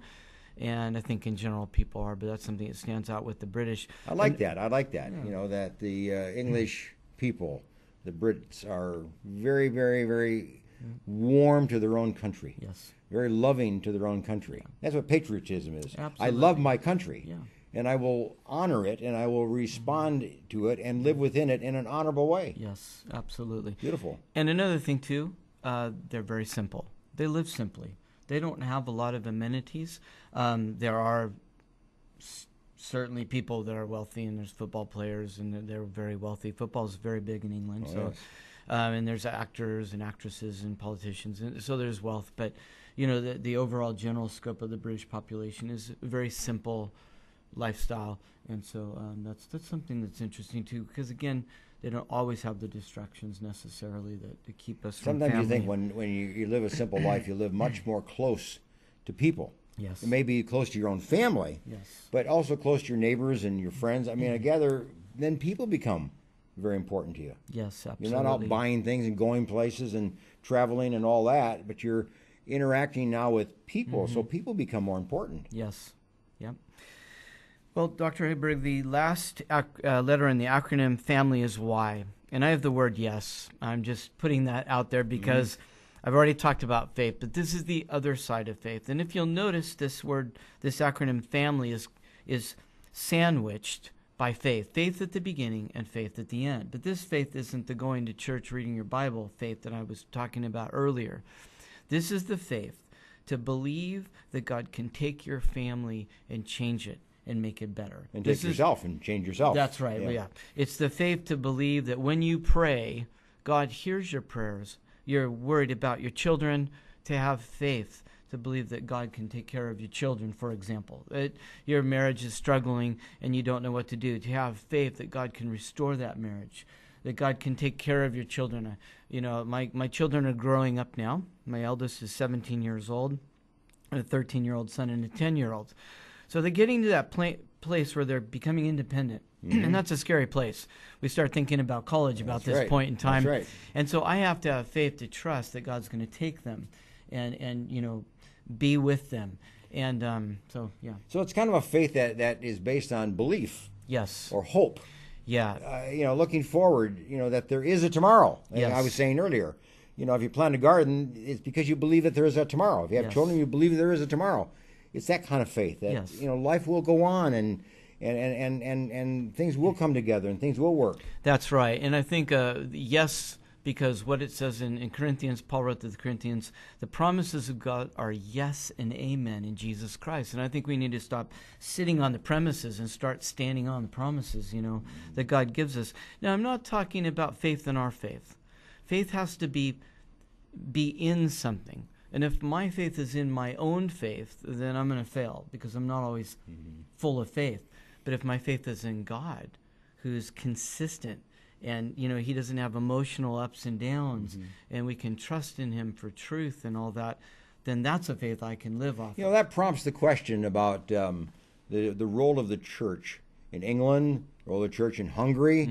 And I think in general people are, but that's something that stands out with the British. I like that. Yeah. You know, that the English people, the Brits, are very, very, very warm to their own country. Yes. Very loving to their own country. That's what patriotism is. Absolutely. I love my country. Yeah. And I will honor it, and I will respond to it and live within it in an honorable way. Yes, absolutely. Beautiful. And another thing, too, they're very simple. They live simply. They don't have a lot of amenities. There are certainly people that are wealthy, and there's football players, and they're very wealthy. Football is very big in England. Yes. And there's actors and actresses and politicians, and so there's wealth. But, you know, the overall general scope of the British population is a very simple lifestyle. And so that's something that's interesting, too, because, again, they don't always have the distractions necessarily that keep us from Sometimes family. you think when you live a simple life, you live much more close to people. Yes. It may be close to your own family, Yes. but also close to your neighbors and your friends. I mean, I gather then people become very important to you. Yes, absolutely. You're not out buying things and going places and traveling and all that, but you're interacting now with people, so people become more important. Yes. Yep. Well, Dr. Hedberg, the last letter in the acronym family is Y. And I have the word yes. I'm just putting that out there because I've already talked about faith, but this is the other side of faith. And if you'll notice, this acronym family is sandwiched by faith. Faith at the beginning and faith at the end. But this faith isn't the going to church, reading your Bible faith that I was talking about earlier. This is the faith to believe that God can take your family and change it and make it better. And take yourself and change yourself. That's right. Yeah. It's the faith to believe that when you pray, God hears your prayers. You're worried about your children, to have faith to believe that God can take care of your children, for example. Your marriage is struggling and you don't know what to do. To have faith that God can restore that marriage, that God can take care of your children. You know, my children are growing up now. My eldest is 17 years old, a 13-year-old son and a 10-year-old. So they're getting to that place where they're becoming independent, and that's a scary place. We start thinking about college about this point in time. That's right. And so I have to have faith to trust that God's going to take them and you know, be with them. And so it's kind of a faith that is based on belief. Yes. Or hope. Yeah. You know, looking forward, you know, that there is a tomorrow. Yes. Like I was saying earlier, you know, if you plant a garden, it's because you believe that there is a tomorrow. If you have children, you believe there is a tomorrow. It's that kind of faith that, you know, life will go on and things will come together and things will work. That's right. And I think, yes, because what it says in Corinthians, Paul wrote to the Corinthians, the promises of God are yes and amen in Jesus Christ. And I think we need to stop sitting on the premises and start standing on the promises, you know, that God gives us. Now, I'm not talking about faith in our faith. Faith has to be in something. And if my faith is in my own faith, then I'm going to fail because I'm not always full of faith. But if my faith is in God, who's consistent, and, you know, he doesn't have emotional ups and downs, and we can trust in him for truth and all that, then that's a faith I can live off. You know, that prompts the question about the role of the church in England, the role of the church in Hungary,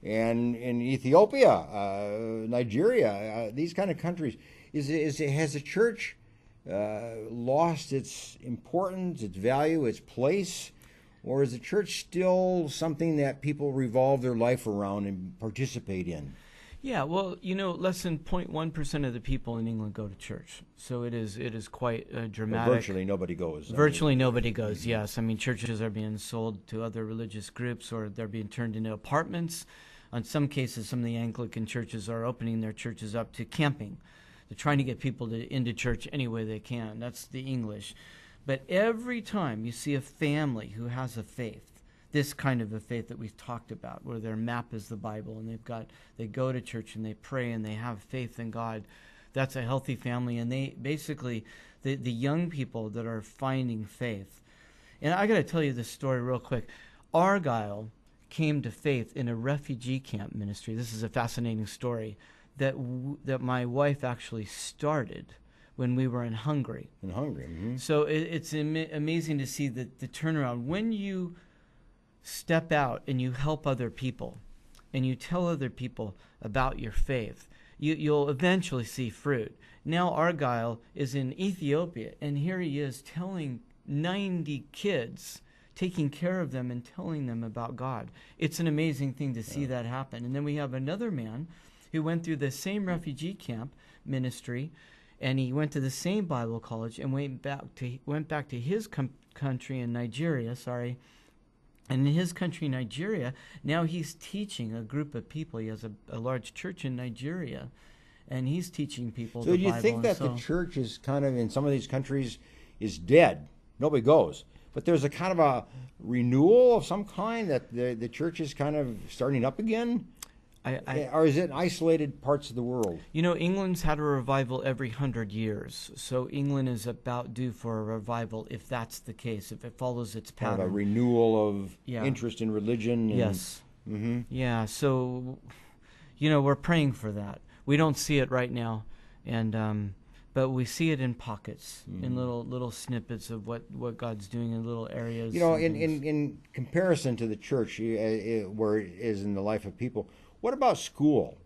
and in Ethiopia, Nigeria, these kind of countries. Has the church lost its importance, its value, its place? or is the church still something that people revolve their life around and participate in? Yeah, well, less than 0.1% of the people in England go to church, so it is quite dramatic. Virtually nobody goes. Virtually nobody goes. Yes, I mean churches are being sold to other religious groups, or they're being turned into apartments. In some cases, some of the Anglican churches are opening their churches up to camping. They're trying to get people into church any way they can. That's the English. But every time you see a family who has a faith, this kind of a faith that we've talked about, where their map is the Bible, and they go to church and they pray and they have faith in God, that's a healthy family. And they basically, the young people that are finding faith. And I got to tell you this story real quick. Argyle came to faith in a refugee camp ministry. This is a fascinating story that my wife actually started when we were in Hungary. In Hungary. Mm-hmm. So it's amazing to see the turnaround. When you step out and you help other people and you tell other people about your faith, you'll eventually see fruit. Now Argyle is in Ethiopia, and here he is telling 90 kids, taking care of them and telling them about God. It's an amazing thing to see that happen. And then we have another man who went through the same refugee camp ministry, and he went to the same Bible college and went back to his country in Nigeria, And in his country, Nigeria, now he's teaching a group of people. He has a large church in Nigeria, and he's teaching people the Bible. So do you think that the church is kind of, in some of these countries, is dead? Nobody goes. But there's a kind of a renewal of some kind that the church is kind of starting up again? Or is it isolated parts of the world? England's had a revival every 100 years. So England is about due for a revival if that's the case, if it follows its pattern. Kind of a renewal of interest in religion. Yes. Mm-hmm. Yeah, so, we're praying for that. We don't see it right now, but we see it in pockets, in little snippets of what God's doing in little areas. In comparison to the church, where it is in the life of people, what about school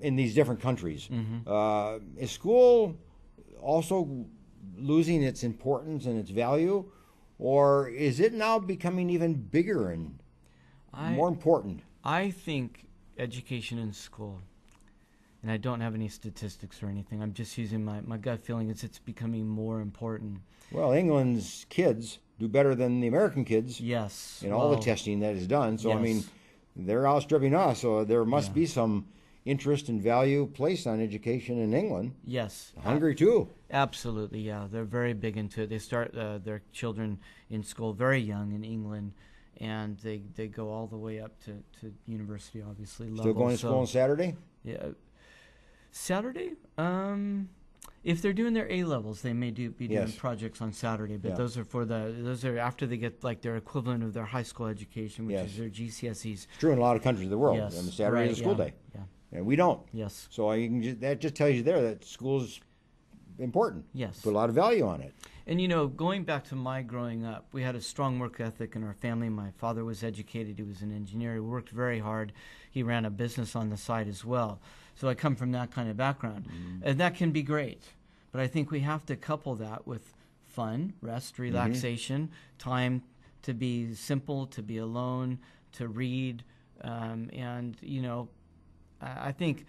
in these different countries? Mm-hmm. Is school also losing its importance and its value, or is it now becoming even bigger and more important? I think education in school, and I don't have any statistics or anything, I'm just using my gut feeling, it's becoming more important. Well, England's kids do better than the American kids. Yes. In all the testing that is done. So, yes. I mean, they're outstripping us, so there must be some interest and value placed on education in England. Yes. Hungary, too. Absolutely, yeah. They're very big into it. They start their children in school very young in England, and they go all the way up to university, obviously. Still going to school on Saturday? Yeah. Saturday? If they're doing their A-levels, they may be doing projects on Saturday, but those are after they get like their equivalent of their high school education, which is their GCSEs. It's true in a lot of countries of the world. Yes. And Saturday is a school day. Yeah. And we don't. Yes. So that just tells you there that school's important. Yes. Put a lot of value on it. And going back to my growing up, we had a strong work ethic in our family. My father was educated. He was an engineer. He worked very hard. He ran a business on the side as well. So I come from that kind of background. And that can be great. But I think we have to couple that with fun, rest, relaxation, time to be simple, to be alone, to read. I think,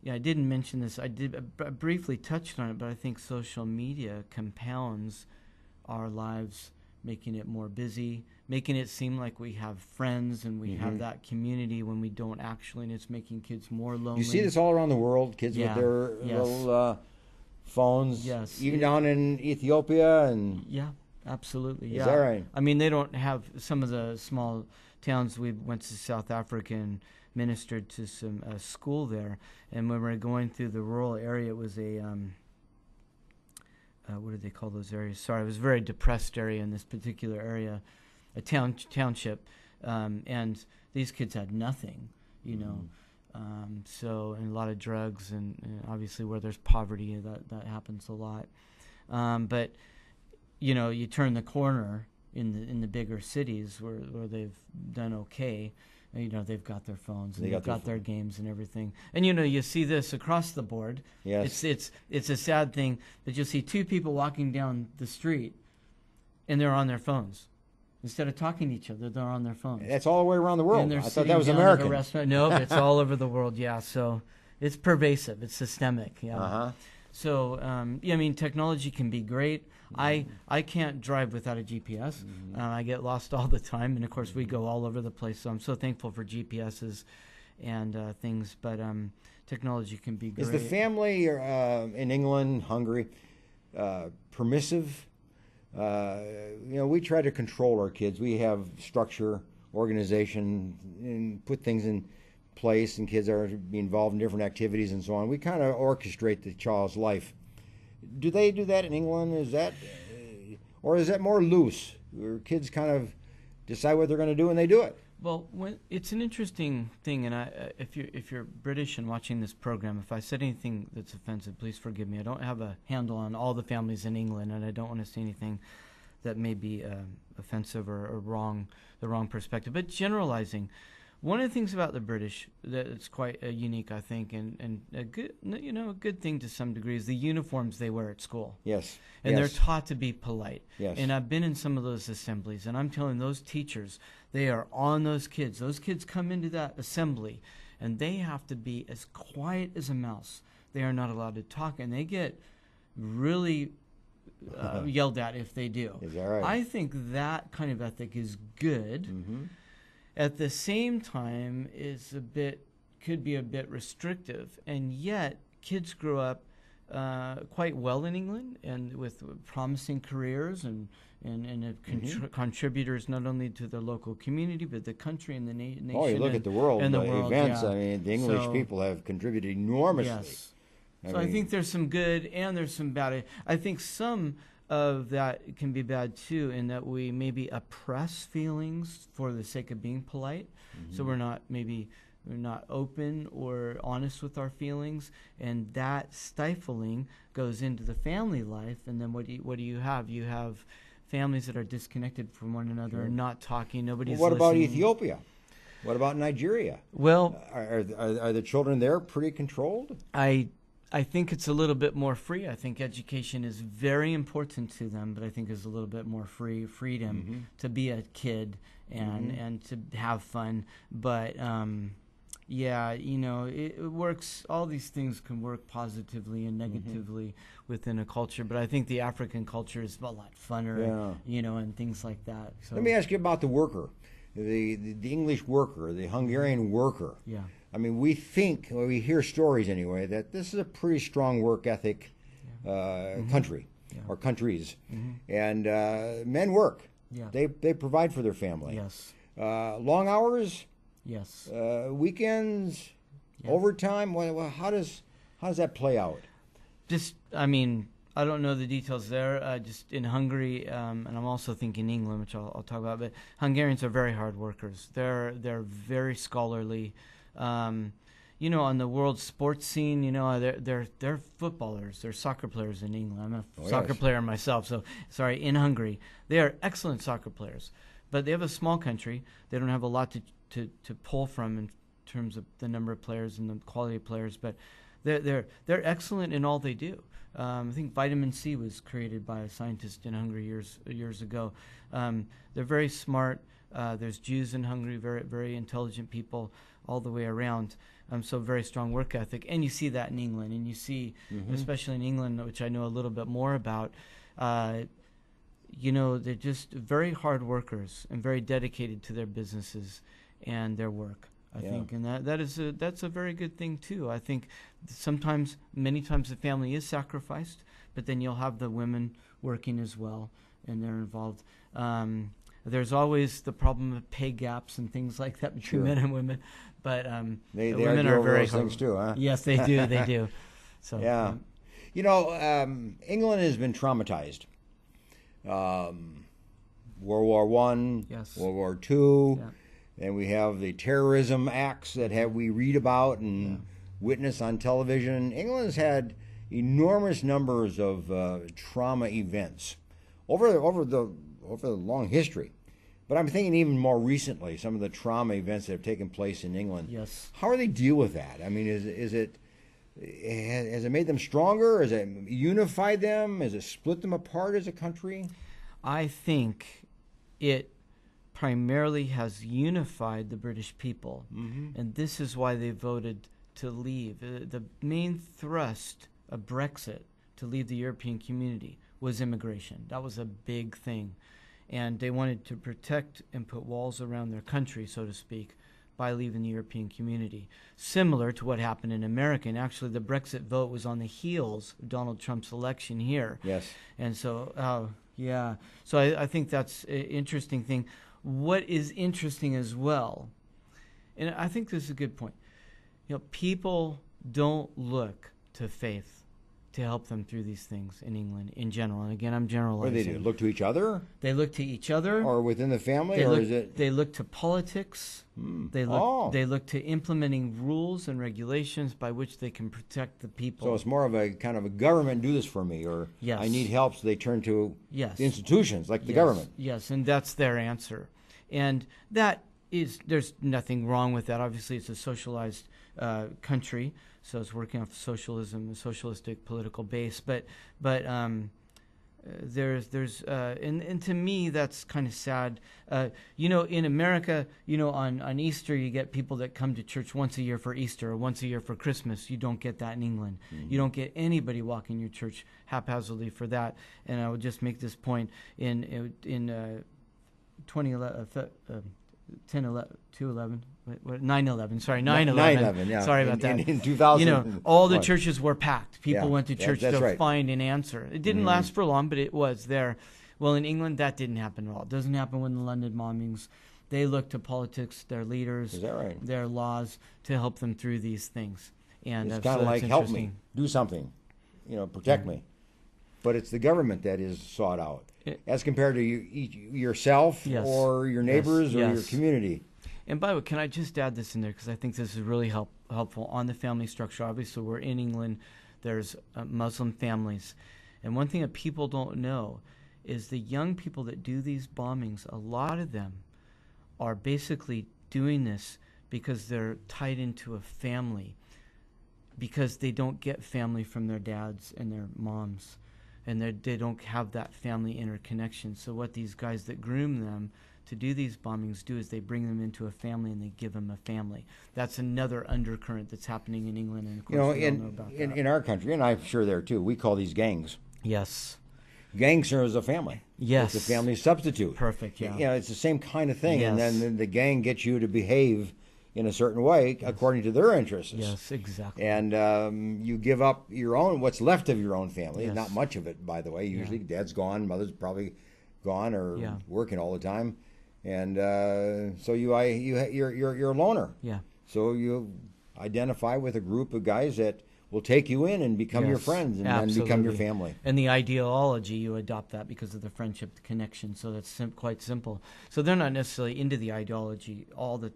I didn't mention this. I briefly touched on it, but I think social media compounds our lives, making it more busy, making it seem like we have friends and we have that community when we don't actually, and it's making kids more lonely. You see this all around the world, kids with their little phones, even down in Ethiopia. And yeah, absolutely. Is that right? I mean, they don't have some of the small towns. We went to South Africa and ministered to some school there, and when we were going through the rural area, it was a what do they call those areas? Sorry, it was a very depressed area in this particular area, a township, and these kids had nothing, so, and a lot of drugs, and obviously where there's poverty, that happens a lot. But you turn the corner in the bigger cities where they've done okay. They've got their phones and they've got their games and everything. And you see this across the board. Yes. It's a sad thing that you'll see two people walking down the street and they're on their phones. Instead of talking to each other, they're on their phones. That's all the way around the world. And they're I thought sitting that was down at a American. restaurant. No, it's all over the world. Yeah, so it's pervasive. It's systemic. Yeah. Uh-huh. So yeah, I mean, technology can be great. I can't drive without a GPS. I get lost all the time, and of course we go all over the place. So I'm so thankful for GPSs and things. But technology can be great. Is the family in England, Hungary, permissive? We try to control our kids. We have structure, organization, and put things in place, and kids are involved in different activities and so on. We kind of orchestrate the child's life. Do they do that in England? Is that, or is that more loose, where kids kind of decide what they're going to do and they do it? Well, it's an interesting thing, and if you're British and watching this program, if I said anything that's offensive, please forgive me. I don't have a handle on all the families in England, and I don't want to say anything that may be offensive or wrong, the wrong perspective. But generalizing, one of the things about the British that's quite unique, I think, and a good thing to some degree is the uniforms they wear at school. Yes. And they're taught to be polite. Yes. And I've been in some of those assemblies, and I'm telling those teachers, they are on those kids. Those kids come into that assembly, and they have to be as quiet as a mouse. They are not allowed to talk, and they get really yelled at if they do. Is that right? I think that kind of ethic is good. Mm-hmm. At the same time, could be a bit restrictive, and yet kids grow up quite well in England and with promising careers and contributors not only to the local community but the country and the nation. Oh, you look at the world and the world, events. yeah. I mean, the English people have contributed enormously. Yes. I think there's some good and there's some bad. I think some of that can be bad too, in that we maybe oppress feelings for the sake of being polite. So we're not open or honest with our feelings, and that stifling goes into the family life. And then what do you have? You have families that are disconnected from one another and not talking. Nobody's What about listening. Ethiopia? What about Nigeria? Well, are the children there pretty controlled? I think it's a little bit more free. I think education is very important to them, but I think there's a little bit more freedom to be a kid and to have fun. But yeah, it works. All these things can work positively and negatively within a culture. But I think the African culture is a lot funner, and things like that. So let me ask you about the worker, the English worker, the Hungarian worker. Yeah. I mean, we hear stories anyway, that this is a pretty strong work ethic country or countries. And men work. Yeah. They provide for their family. Yes. Long hours? Yes. Weekends? Overtime? How does that play out? I don't know the details there. Just in Hungary, and I'm also thinking England, which I'll talk about. But Hungarians are very hard workers. They're very scholarly. On the world sports scene, they're footballers, they're soccer players in England. I'm a soccer player myself, in Hungary. They are excellent soccer players, but they have a small country. They don't have a lot to pull from in terms of the number of players and the quality of players, but they're excellent in all they do. I think vitamin C was created by a scientist in Hungary years ago. They're very smart. There's Jews in Hungary, very, very intelligent people all the way around. So very strong work ethic. And you see that in England. And you see, especially in England, which I know a little bit more about, they're just very hard workers and very dedicated to their businesses and their work, I think. And that's a very good thing, too. I think many times the family is sacrificed, but then you'll have the women working as well, and they're involved. There's always the problem of pay gaps and things like that between men and women, but women are very those things too, huh? Yes, they do. They do. So yeah, England has been traumatized. World War I, World War II, and we have the terrorism acts that we read about and witness on television. England's had enormous numbers of trauma events over the long history. But I'm thinking even more recently, some of the trauma events that have taken place in England. Yes. How are they deal with that? I mean, has it made them stronger? Has it unified them? Has it split them apart as a country? I think it primarily has unified the British people. Mm-hmm. And this is why they voted to leave. The main thrust of Brexit, to leave the European community, was immigration. That was a big thing. And they wanted to protect and put walls around their country, so to speak, by leaving the European community. Similar to what happened in America. And actually, the Brexit vote was on the heels of Donald Trump's election here. Yes. And so, yeah. So I think that's an interesting thing. What is interesting as well, and I think this is a good point, people don't look to faith to help them through these things in England in general. And again, I'm generalizing. What do they do? Look to each other? They look to each other. Or within the family? They look to politics. They look to implementing rules and regulations by which they can protect the people. So it's more of a kind of a government, do this for me, or yes. I need help, so they turn to yes. the institutions like the government. Yes, and that's their answer. And that is, there's nothing wrong with that. Obviously, it's a socialized country, so it's working off socialism, a socialistic political base. But there's and to me that's kind of sad. In America, on Easter you get people that come to church once a year for Easter or once a year for Christmas. You don't get that in England. Mm-hmm. You don't get anybody walking your church haphazardly for that. And I would just make this point in 9/11. Yeah. Sorry about that. In 2000, all the churches were packed. People went to church to right. find an answer. It didn't last for long, but it was there. Well, in England, that didn't happen at all. It doesn't happen with the London bombings. They look to politics, their leaders, is that right? their laws to help them through these things. And it's kind of like, help me, do something, protect me. But it's the government that is sought out, as compared to yourself or your neighbors or your community. And by the way, can I just add this in there, because I think this is really helpful on the family structure. Obviously, we're in England. There's Muslim families. And one thing that people don't know is the young people that do these bombings, a lot of them are basically doing this because they're tied into a family, because they don't get family from their dads and their moms, and they don't have that family interconnection. So what these guys that groom them to do these bombings do is they bring them into a family and they give them a family. That's another undercurrent that's happening in England, and of course we all know about that. In our country, and I'm sure there too, we call these gangs. Yes. Gangster is a family. Yes. It's a family substitute. Perfect, yeah. It's the same kind of thing. Yes. And then the gang gets you to behave in a certain way according to their interests. Yes, exactly. And you give up what's left of your own family. Yes. Not much of it, by the way. Usually dad's gone, mother's probably gone or working all the time. And so you're a loner. Yeah. So you identify with a group of guys that will take you in and become your friends and then become your family. And the ideology, you adopt that because of the friendship, the connection. So that's quite simple. So they're not necessarily into the ideology all the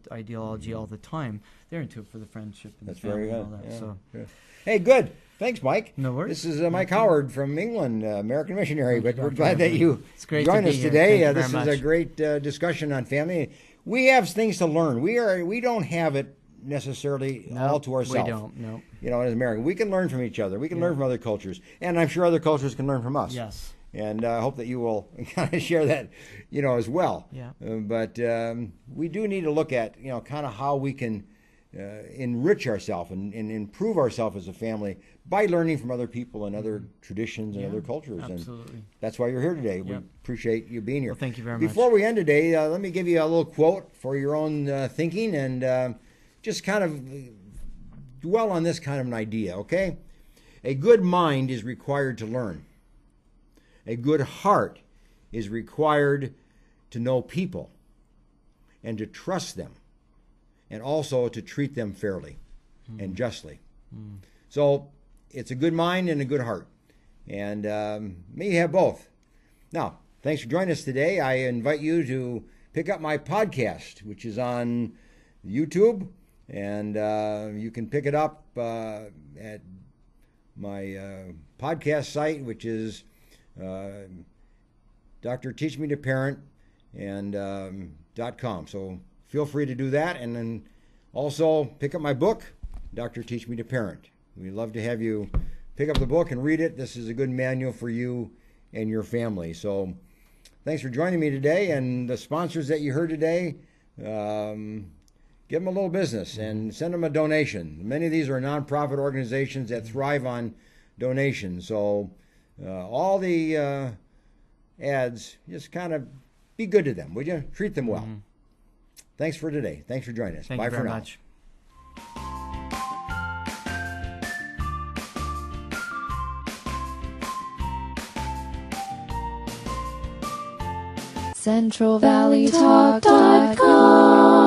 time. They're into it for the friendship and that's the family very good. and all that. Yeah. So. Good. Hey, good. Thanks, Mike. No worries. This is Mike Howard from England, American Missionary. But we're glad that you joined us here. today. This is a great discussion on family. We have things to learn. We don't have it necessarily all to ourselves. We don't. No. As Americans, we can learn from each other. We can learn from other cultures, and I'm sure other cultures can learn from us. Yes. And I hope that you will kind of share that, as well. Yeah. But we do need to look at, kind of how we can enrich ourselves and improve ourselves as a family by learning from other people and other traditions and other cultures. Absolutely. And that's why you're here today. We appreciate you being here. Well, thank you very much. Before we end today, let me give you a little quote for your own thinking and just kind of dwell on this kind of an idea, okay? A good mind is required to learn. A good heart is required to know people and to trust them, and also to treat them fairly and justly. So it's a good mind and a good heart. And may you have both. Now, thanks for joining us today. I invite you to pick up my podcast, which is on YouTube. And you can pick it up at my podcast site, which is Dr. Teach Me to Parent and .com. So feel free to do that. And then also pick up my book, Dr. Teach Me to Parent. We'd love to have you pick up the book and read it. This is a good manual for you and your family. So thanks for joining me today. And the sponsors that you heard today, give them a little business and send them a donation. Many of these are nonprofit organizations that thrive on donations. So all the ads, just kind of be good to them, would you? Treat them well. Thanks for today. Thanks for joining us. Thank Bye you for very now. much. CentralValleyTalk.com